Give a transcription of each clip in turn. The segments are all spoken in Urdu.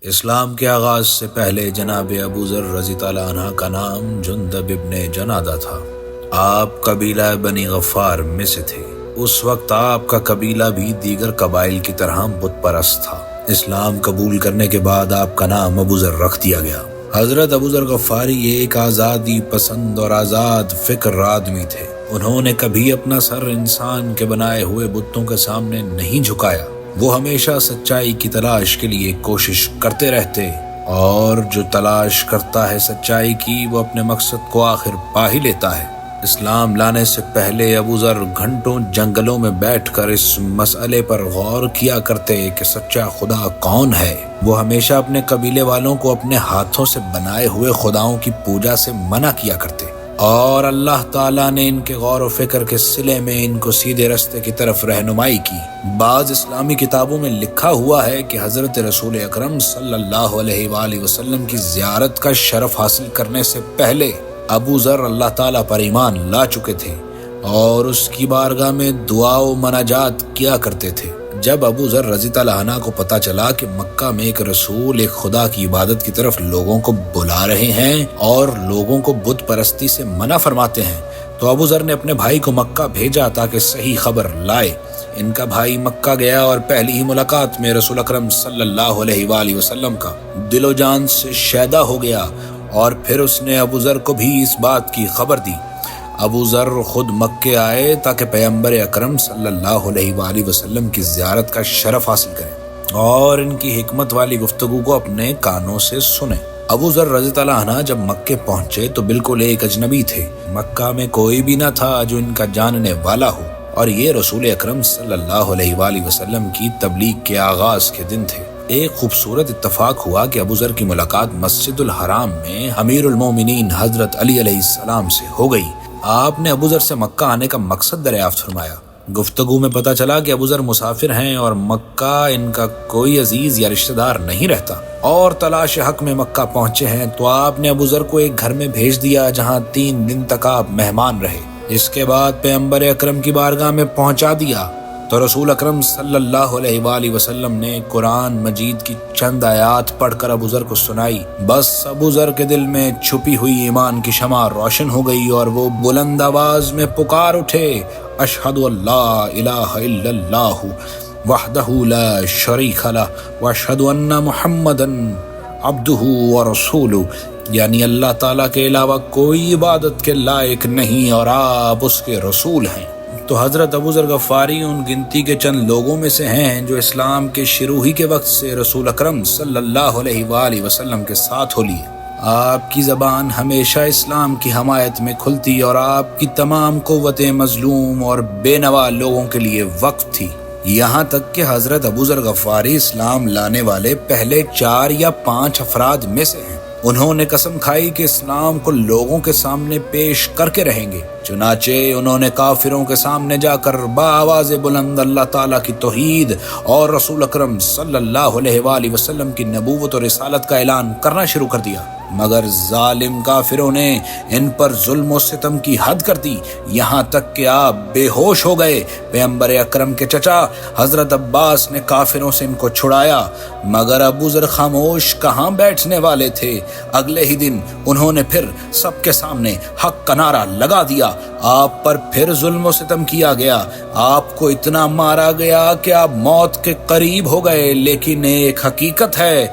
اسلام کے آغاز سے پہلے جناب ابو ذر رضی اللہ عنہ کا نام جندب ابن جنادہ تھا۔ آپ قبیلہ بنی غفار میں سے تھے۔ اس وقت آپ کا قبیلہ بھی دیگر قبائل کی طرح بت پرست تھا۔ اسلام قبول کرنے کے بعد آپ کا نام ابو ذر رکھ دیا گیا۔ حضرت ابو ذر غفاری ایک آزادی پسند اور آزاد فکر آدمی تھے۔ انہوں نے کبھی اپنا سر انسان کے بنائے ہوئے بتوں کے سامنے نہیں جھکایا۔ وہ ہمیشہ سچائی کی تلاش کے لیے کوشش کرتے رہتے، اور جو تلاش کرتا ہے سچائی کی وہ اپنے مقصد کو آخر پا ہی لیتا ہے۔ اسلام لانے سے پہلے ابو ذر گھنٹوں جنگلوں میں بیٹھ کر اس مسئلے پر غور کیا کرتے کہ سچا خدا کون ہے۔ وہ ہمیشہ اپنے قبیلے والوں کو اپنے ہاتھوں سے بنائے ہوئے خداؤں کی پوجا سے منع کیا کرتے، اور اللہ تعالیٰ نے ان کے غور و فکر کے صلے میں ان کو سیدھے راستے کی طرف رہنمائی کی۔ بعض اسلامی کتابوں میں لکھا ہوا ہے کہ حضرت رسول اکرم صلی اللہ علیہ وآلہ وسلم کی زیارت کا شرف حاصل کرنے سے پہلے ابو ذر اللہ تعالیٰ پر ایمان لا چکے تھے اور اس کی بارگاہ میں دعا و مناجات کیا کرتے تھے۔ جب ابو ذر رضی اللہ عنہ کو پتہ چلا کہ مکہ میں ایک رسول ایک خدا کی عبادت کی طرف لوگوں کو بلا رہے ہیں اور لوگوں کو بت پرستی سے منع فرماتے ہیں، تو ابو ذر نے اپنے بھائی کو مکہ بھیجا تاکہ صحیح خبر لائے۔ ان کا بھائی مکہ گیا اور پہلی ہی ملاقات میں رسول اکرم صلی اللہ علیہ وآلہ وسلم کا دل و جان سے شیدا ہو گیا، اور پھر اس نے ابو ذر کو بھی اس بات کی خبر دی۔ ابو ذر خود مکے آئے تاکہ پیغمبر اکرم صلی اللہ علیہ وآلہ وسلم کی زیارت کا شرف حاصل کریں اور ان کی حکمت والی گفتگو کو اپنے کانوں سے سنیں۔ ابو ذر رضی اللہ عنہ جب مکے پہنچے تو بالکل ایک اجنبی تھے۔ مکہ میں کوئی بھی نہ تھا جو ان کا جاننے والا ہو، اور یہ رسول اکرم صلی اللہ علیہ وآلہ وسلم کی تبلیغ کے آغاز کے دن تھے۔ ایک خوبصورت اتفاق ہوا کہ ابو ذر کی ملاقات مسجد الحرام میں امیر المومنین حضرت علی علیہ السلام سے ہو گئی۔ آپ نے ابو ذر سے مکہ آنے کا مقصد دریافت فرمایا۔ گفتگو میں پتہ چلا کہ ابو ذر مسافر ہیں اور مکہ ان کا کوئی عزیز یا رشتہ دار نہیں رہتا، اور تلاش حق میں مکہ پہنچے ہیں، تو آپ نے ابو ذر کو ایک گھر میں بھیج دیا جہاں 3 دن تک آپ مہمان رہے۔ اس کے بعد پیغمبر اکرم کی بارگاہ میں پہنچا دیا تو رسول اکرم صلی اللہ علیہ وآلہ وسلم نے قرآن مجید کی چند آیات پڑھ کر ابو ذر کو سنائی۔ بس ابو ذر کے دل میں چھپی ہوئی ایمان کی شمع روشن ہو گئی اور وہ بلند آواز میں پکار اٹھے، اشہد ان لا الہ الا اللہ وحدہ لا شریک لہ واشہد ان محمدا عبدہ ورسولہ، یعنی اللہ تعالیٰ کے علاوہ کوئی عبادت کے لائق نہیں اور آپ اس کے رسول ہیں۔ تو حضرت ابو ذر غفاری ان گنتی کے چند لوگوں میں سے ہیں جو اسلام کے شروع ہی کے وقت سے رسول اکرم صلی اللہ علیہ وآلہ وسلم کے ساتھ ہو لیے۔ آپ کی زبان ہمیشہ اسلام کی حمایت میں کھلتی اور آپ کی تمام قوتیں مظلوم اور بے نوا لوگوں کے لیے وقف تھی، یہاں تک کہ حضرت ابو ذر غفاری اسلام لانے والے پہلے 4 یا 5 افراد میں سے ہیں۔ انہوں نے قسم کھائی کہ اسلام کو لوگوں کے سامنے پیش کر کے رہیں گے۔ چنانچہ انہوں نے کافروں کے سامنے جا کر بآواز بلند اللہ تعالیٰ کی توحید اور رسول اکرم صلی اللہ علیہ وآلہ وسلم کی نبوت اور رسالت کا اعلان کرنا شروع کر دیا، مگر ظالم کافروں نے ان پر ظلم و ستم کی حد کر دی، یہاں تک کہ آپ بے ہوش ہو گئے۔ پیغمبر اکرم کے چچا حضرت عباس نے کافروں سے ان کو چھڑایا، مگر ابو ذر خاموش کہاں بیٹھنے والے تھے۔ اگلے ہی دن انہوں نے پھر سب کے سامنے حق کا نعرہ لگا دیا۔ آپ پر پھر ظلم و ستم کیا گیا، آپ کو اتنا مارا گیا کہ آپ موت کے قریب ہو گئے، لیکن ایک حقیقت ہے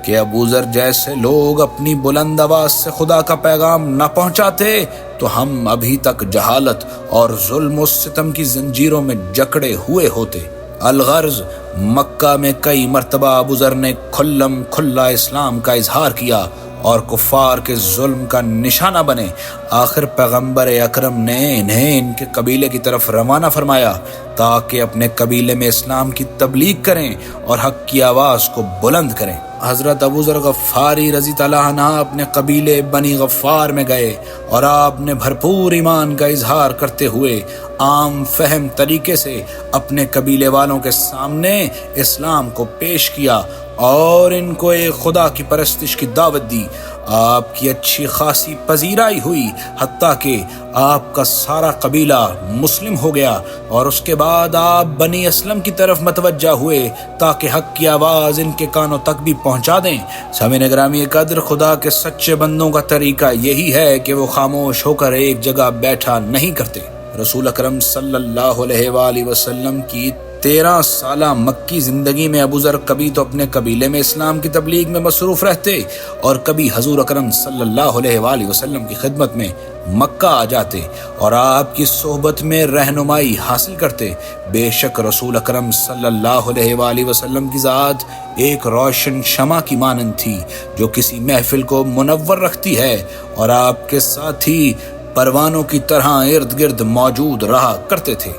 کہ ابو ذر جیسے لوگ اپنی بلند آواز سے خدا کا پیغام نہ پہنچاتے تو ہم ابھی تک جہالت اور ظلم و ستم کی زنجیروں میں جکڑے ہوئے ہوتے۔ الغرض مکہ میں کئی مرتبہ ابو ذر نے کھلم کھلا اسلام کا اظہار کیا اور کفار کے ظلم کا نشانہ بنے۔ آخر پیغمبر اکرم نے انہیں ان کے قبیلے کی طرف روانہ فرمایا تاکہ اپنے قبیلے میں اسلام کی تبلیغ کریں اور حق کی آواز کو بلند کریں۔ حضرت ابو ذر غفاری رضی اللہ عنہ اپنے قبیلے بنی غفار میں گئے اور آپ نے بھرپور ایمان کا اظہار کرتے ہوئے عام فہم طریقے سے اپنے قبیلے والوں کے سامنے اسلام کو پیش کیا اور ان کو ایک خدا کی پرستش کی دعوت دی۔ آپ کی اچھی خاصی پذیرائی ہوئی، حتیٰ کہ آپ کا سارا قبیلہ مسلم ہو گیا، اور اس کے بعد آپ بنی اسلم کی طرف متوجہ ہوئے تاکہ حق کی آواز ان کے کانوں تک بھی پہنچا دیں۔ سامعین گرامی قدر، خدا کے سچے بندوں کا طریقہ یہی ہے کہ وہ خاموش ہو کر ایک جگہ بیٹھا نہیں کرتے۔ رسول اکرم صلی اللہ علیہ وآلہ وسلم کی 13 سالہ مکی زندگی میں ابو ذر کبھی تو اپنے قبیلے میں اسلام کی تبلیغ میں مصروف رہتے اور کبھی حضور اکرم صلی اللہ علیہ وآلہ وسلم کی خدمت میں مکہ آ جاتے اور آپ کی صحبت میں رہنمائی حاصل کرتے۔ بے شک رسول اکرم صلی اللہ علیہ وآلہ وسلم کی ذات ایک روشن شمع کی مانند تھی جو کسی محفل کو منور رکھتی ہے، اور آپ کے ساتھی پروانوں کی طرح ارد گرد موجود رہا کرتے تھے۔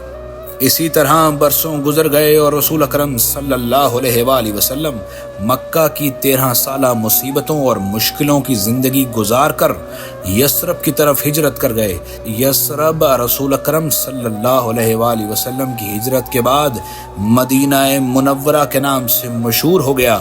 اسی طرح برسوں گزر گئے اور رسول اکرم صلی اللہ علیہ وآلہ وسلم مکہ کی 13 سالہ مصیبتوں اور مشکلوں کی زندگی گزار کر یثرب کی طرف ہجرت کر گئے۔ یثرب رسول اکرم صلی اللہ علیہ وآلہ وسلم کی ہجرت کے بعد مدینہ منورہ کے نام سے مشہور ہو گیا۔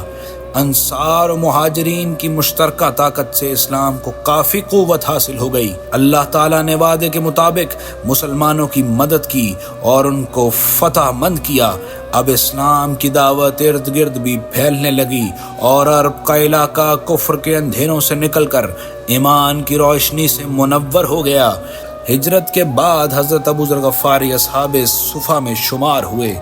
انصار و مہاجرین کی مشترکہ طاقت سے اسلام کو کافی قوت حاصل ہو گئی۔ اللہ تعالیٰ نے وعدے کے مطابق مسلمانوں کی مدد کی اور ان کو فتح مند کیا۔ اب اسلام کی دعوت ارد گرد بھی پھیلنے لگی اور عرب کا علاقہ کفر کے اندھیروں سے نکل کر ایمان کی روشنی سے منور ہو گیا۔ ہجرت کے بعد حضرت ابو ذر غفاری اصحاب صفا میں شمار ہوئے۔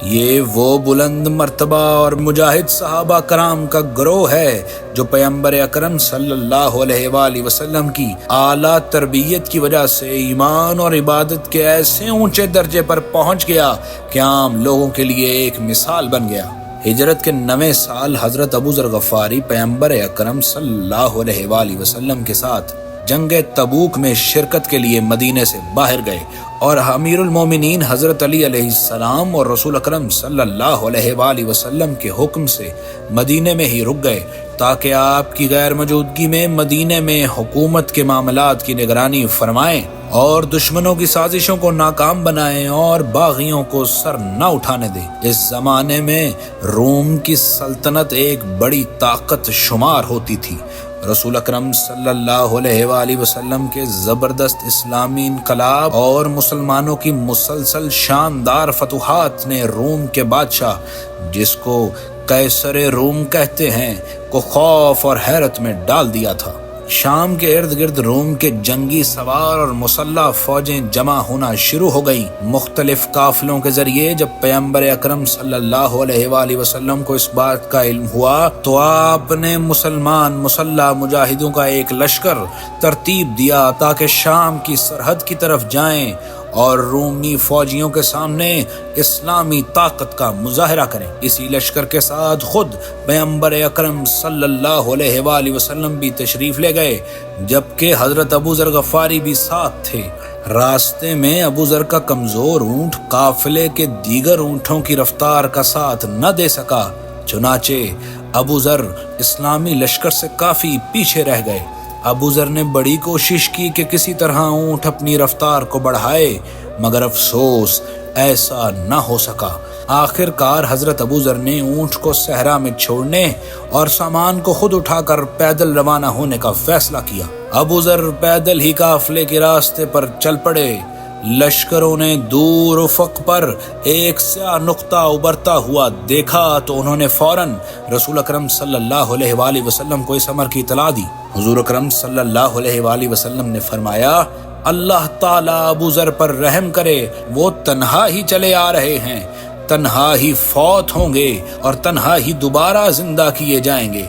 یہ وہ بلند مرتبہ اور مجاہد صحابہ کرام کا گروہ ہے جو پیغمبر اکرم صلی اللہ علیہ وآلہ وسلم کی اعلیٰ تربیت کی وجہ سے ایمان اور عبادت کے ایسے اونچے درجے پر پہنچ گیا کہ عام لوگوں کے لیے ایک مثال بن گیا۔ ہجرت کے 9ویں سال حضرت ابو ذر غفاری پیغمبر اکرم صلی اللہ علیہ وآلہ وسلم کے ساتھ جنگ تبوک میں شرکت کے لیے مدینے سے باہر گئے اور امیر المومنین حضرت علی علیہ السلام اور رسول اکرم صلی اللہ علیہ وآلہ وسلم کے حکم سے مدینے میں ہی رک گئے تاکہ آپ کی غیر موجودگی میں مدینے میں حکومت کے معاملات کی نگرانی فرمائیں اور دشمنوں کی سازشوں کو ناکام بنائیں اور باغیوں کو سر نہ اٹھانے دیں۔ اس زمانے میں روم کی سلطنت ایک بڑی طاقت شمار ہوتی تھی۔ رسول اکرم صلی اللہ علیہ وآلہ وسلم کے زبردست اسلامی انقلاب اور مسلمانوں کی مسلسل شاندار فتوحات نے روم کے بادشاہ، جس کو قیصر روم کہتے ہیں، کو خوف اور حیرت میں ڈال دیا تھا۔ شام کے ارد گرد روم کے جنگی سوار اور مسلح فوجیں جمع ہونا شروع ہو گئیں۔ مختلف قافلوں کے ذریعے جب پیغمبر اکرم صلی اللہ علیہ وآلہ وسلم کو اس بات کا علم ہوا تو آپ نے مسلمان مسلح مجاہدوں کا ایک لشکر ترتیب دیا تاکہ شام کی سرحد کی طرف جائیں اور رومی فوجیوں کے سامنے اسلامی طاقت کا مظاہرہ کریں۔ اسی لشکر کے ساتھ خود پیغمبر اکرم صلی اللہ علیہ وآلہ وسلم بھی تشریف لے گئے، جبکہ حضرت ابو ذر غفاری بھی ساتھ تھے۔ راستے میں ابو ذر کا کمزور اونٹ قافلے کے دیگر اونٹوں کی رفتار کا ساتھ نہ دے سکا، چنانچہ ابو ذر اسلامی لشکر سے کافی پیچھے رہ گئے۔ ابو ذر نے بڑی کوشش کی کہ کسی طرح اونٹ اپنی رفتار کو بڑھائے، مگر افسوس ایسا نہ ہو سکا۔ آخر کار حضرت ابو ذر نے اونٹ کو صحرا میں چھوڑنے اور سامان کو خود اٹھا کر پیدل روانہ ہونے کا فیصلہ کیا۔ ابو ذر پیدل ہی قافلے کے راستے پر چل پڑے۔ لشکروں نے دور افق پر ایک سیاہ نقطہ ابھرتا ہوا دیکھا تو انہوں نے فوراً رسول اکرم صلی اللہ علیہ وآلہ وسلم کو اس امر کی اطلاع دی۔ حضور اکرم صلی اللہ علیہ وآلہ وسلم نے فرمایا، اللہ تعالیٰ ابو ذر پر رحم کرے، وہ تنہا ہی چلے آ رہے ہیں، تنہا ہی فوت ہوں گے اور تنہا ہی دوبارہ زندہ کیے جائیں گے۔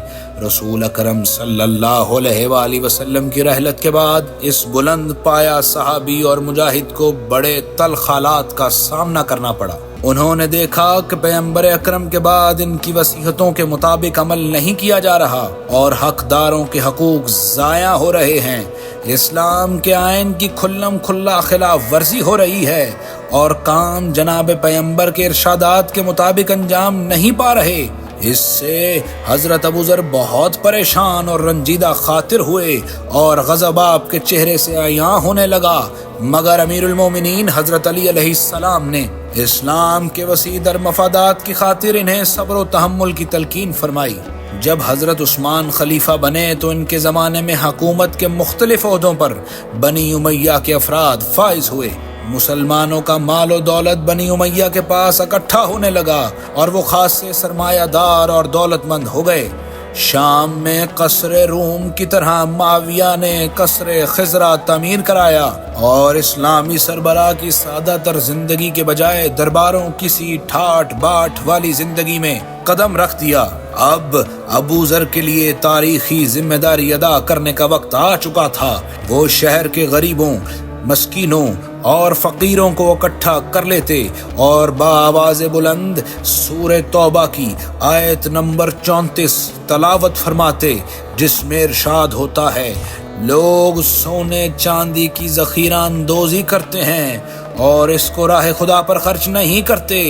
رسول اکرم صلی اللہ علیہ وآلہ وسلم کی رحلت کے بعد اس بلند پایا صحابی اور مجاہد کو بڑے تلخ حالات کا سامنا کرنا پڑا۔ انہوں نے دیکھا کہ پیغمبر اکرم کے بعد ان کی وصیتوں کے مطابق عمل نہیں کیا جا رہا اور حقداروں کے حقوق ضائع ہو رہے ہیں، اسلام کے آئین کی کھلم کھلا خلاف ورزی ہو رہی ہے اور کام جناب پیغمبر کے ارشادات کے مطابق انجام نہیں پا رہے۔ اس سے حضرت ابو ذر بہت پریشان اور رنجیدہ خاطر ہوئے اور غضب آپ کے چہرے سے عیاں ہونے لگا، مگر امیر المومنین حضرت علی علیہ السلام نے اسلام کے وسیع در مفادات کی خاطر انہیں صبر و تحمل کی تلقین فرمائی۔ جب حضرت عثمان خلیفہ بنے تو ان کے زمانے میں حکومت کے مختلف عہدوں پر بنی امیہ کے افراد فائز ہوئے۔ مسلمانوں کا مال و دولت بنی امیہ کے پاس اکٹھا ہونے لگا اور وہ خاصے سرمایہ دار اور دولت مند ہو گئے۔ شام میں قصر روم کی طرح معاویہ نے قصر خزرہ تعمیر کرایا اور اسلامی سربراہ کی سادہ تر زندگی کے بجائے درباروں کسی ٹھاٹ باٹ والی زندگی میں قدم رکھ دیا۔ اب ابو ذر کے لیے تاریخی ذمہ داری ادا کرنے کا وقت آ چکا تھا۔ وہ شہر کے غریبوں، مسکینوں اور فقیروں کو اکٹھا کر لیتے اور بآواز بلند سورہ توبہ کی آیت نمبر 34 تلاوت فرماتے، جس میں ارشاد ہوتا ہے: لوگ سونے چاندی کی ذخیرہ اندوزی کرتے ہیں اور اس کو راہ خدا پر خرچ نہیں کرتے،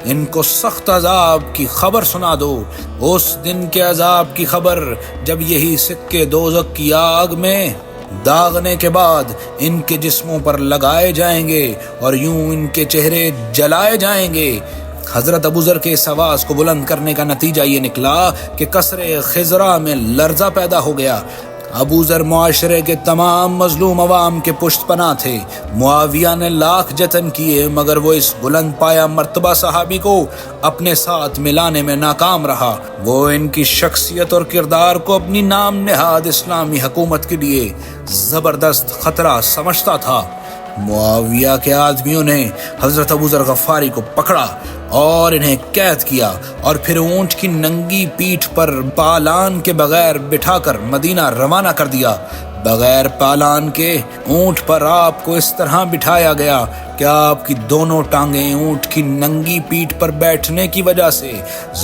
ان کو سخت عذاب کی خبر سنا دو، اس دن کے عذاب کی خبر جب یہی سکے دوزخ کی آگ میں داغنے کے بعد ان کے جسموں پر لگائے جائیں گے اور یوں ان کے چہرے جلائے جائیں گے۔ حضرت ابو ذر کے اس آواز کو بلند کرنے کا نتیجہ یہ نکلا کہ قصر خزرہ میں لرزہ پیدا ہو گیا۔ ابو ذر معاشرے کے تمام مظلوم عوام کے پشت پناہ تھے۔ معاویہ نے لاکھ جتن کیے مگر وہ اس بلند پایا مرتبہ صحابی کو اپنے ساتھ ملانے میں ناکام رہا۔ وہ ان کی شخصیت اور کردار کو اپنی نام نہاد اسلامی حکومت کے لیے زبردست خطرہ سمجھتا تھا۔ معاویہ کے آدمیوں نے حضرت ابو ذر غفاری کو پکڑا اور انہیں قید کیا اور پھر اونٹ کی ننگی پیٹھ پر پالان کے بغیر بٹھا کر مدینہ روانہ کر دیا۔ بغیر پالان کے اونٹ پر آپ کو اس طرح بٹھایا گیا کہ آپ کی دونوں ٹانگیں اونٹ کی ننگی پیٹھ پر بیٹھنے کی وجہ سے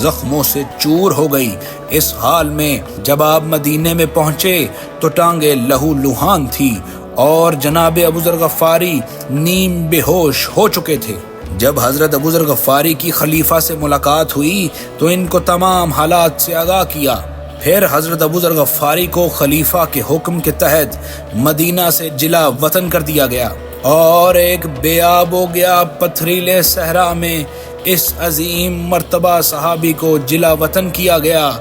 زخموں سے چور ہو گئی۔ اس حال میں جب آپ مدینے میں پہنچے تو ٹانگیں لہو لہان تھی اور جناب ابو ذر غفاری نیم بے ہوش ہو چکے تھے۔ جب حضرت ابو ذر غفاری کی خلیفہ سے ملاقات ہوئی تو ان کو تمام حالات سے آگاہ کیا۔ پھر حضرت ابو ذر غفاری کو خلیفہ کے حکم کے تحت مدینہ سے جلا وطن کر دیا گیا اور ایک بے آب و گیا پتھریلے صحرا میں اس عظیم مرتبہ صحابی کو جلا وطن کیا گیا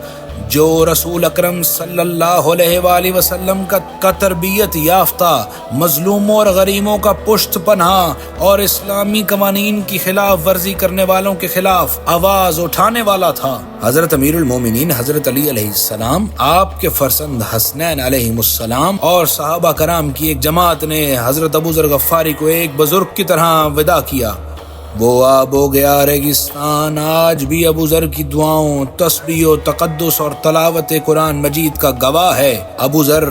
جو رسول اکرم صلی اللہ علیہ وآلہ وسلم کا تربیت یافتہ مظلوموں اور غریبوں کا پشت پناہ اور اسلامی قوانین کی خلاف ورزی کرنے والوں کے خلاف آواز اٹھانے والا تھا۔ حضرت امیر المومنین حضرت علی علیہ السلام، آپ کے فرزند حسنین علیہ السلام اور صحابہ کرام کی ایک جماعت نے حضرت ابو ذر غفاری کو ایک بزرگ کی طرح وداع کیا۔ وہ آب ہو گیا ریگستان آج بھی ابو ذر کی دعاؤں، تسبیح و تقدس اور تلاوت قرآن مجید کا گواہ ہے۔ ابو ذر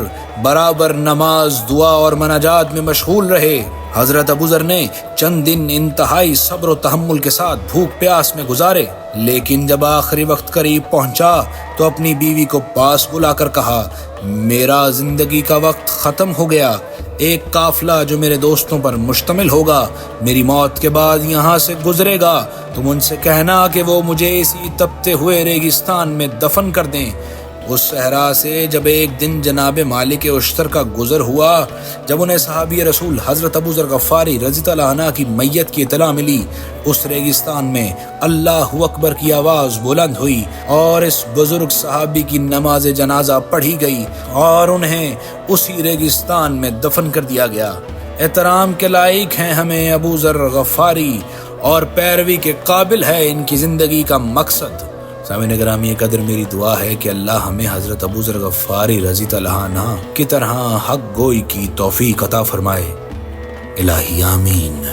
برابر نماز، دعا اور مناجات میں مشغول رہے۔ حضرت ابو ذر نے چند دن انتہائی صبر و تحمل کے ساتھ بھوک پیاس میں گزارے، لیکن جب آخری وقت قریب پہنچا تو اپنی بیوی کو پاس بلا کر کہا: میرا زندگی کا وقت ختم ہو گیا۔ ایک قافلہ جو میرے دوستوں پر مشتمل ہوگا میری موت کے بعد یہاں سے گزرے گا، تم ان سے کہنا کہ وہ مجھے اسی تپتے ہوئے ریگستان میں دفن کر دیں۔ اس صحرا سے جب ایک دن جناب مالک اشتر کا گزر ہوا، جب انہیں صحابی رسول حضرت ابو ذر غفاری رضی اللہ عنہ کی میت کی اطلاع ملی، اس ریگستان میں اللہ اکبر کی آواز بلند ہوئی اور اس بزرگ صحابی کی نماز جنازہ پڑھی گئی اور انہیں اسی ریگستان میں دفن کر دیا گیا۔ احترام کے لائق ہیں ہمیں ابو ذر غفاری اور پیروی کے قابل ہے ان کی زندگی کا مقصد۔ سامعین گرامی، قدر میری دعا ہے کہ اللہ ہمیں حضرت ابو ذر غفاری رضی اللہ عنہ کی طرح حق گوئی کی توفیق عطا فرمائے۔ الہی آمین۔